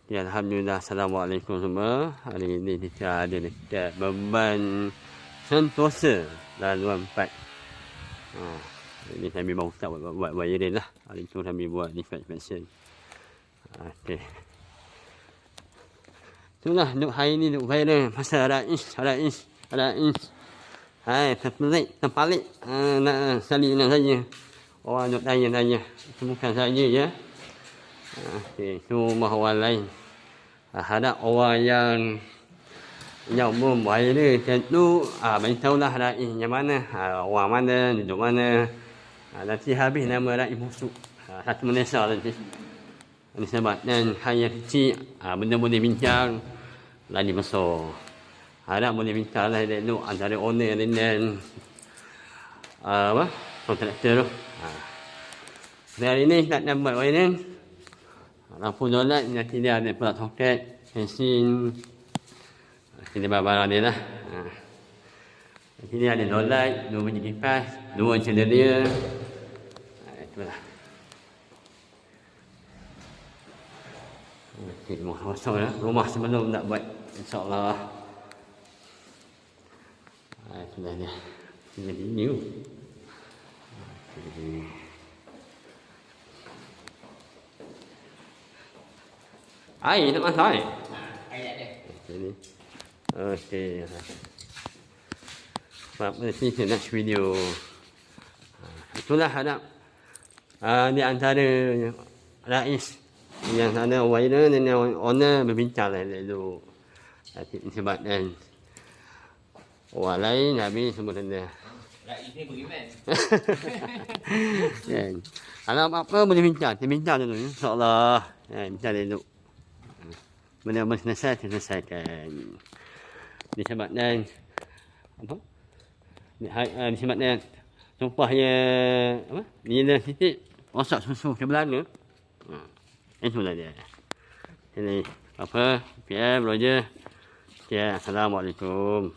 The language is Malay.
Ya, Alhamdulillah. Assalamualaikum semua. Hari ini kita ada dekat Beban Sentosa laluan 4. Ini kami baru start buat wiring lah. Hari tu kami buat defect inspection. Okey. Itulah untuk hari ni untuk wiring pasal Rais. Hai, terpalit. Nak salin dengan saya. Orang nak tanya-tanya. Itu bukan saya je. Okey, itu rumah orang lain. Harap orang yang membuat ni tentu beritahulah Rais yang mana, orang mana, duduk mana. Nanti habis nama Rais busuk. Satu Malaysia nanti. Ini sebab dan hanya kecil, benda boleh bincang lagi besar. Harap boleh bincang lah dulu antara owner dengan kontraktor tu. Hari ni tak nampak wiring. Lampu dolat nanti dia ada pula soket, mesin. Sini barang dia lah. Sini ada dolat, 2 biji kipas, 2 cendera. Itulah. Rumah kosong lah. Rumah sebelum nak buat, insyaAllah. Itulah dia. Ini jadi new. Air tak masak Air tak ada. Ini. Okey. Sebab nanti next video. Itulah harap di antara Rais yang ada wirer dan owner berbincang lah dulu. Sebab dan orang lain habis semua tanda. Rais ni beriman. Kalau apa-apa boleh bincang. Kita bincang dulu. InsyaAllah. Bincang dulu. Benda-benda selesaikan. Disebabkan apa? Disebabkan tumpahnya apa? Bila titik rosak susu ke belanga. Itulah dia. Jadi apa? PM Roger. Okay, Assalamualaikum.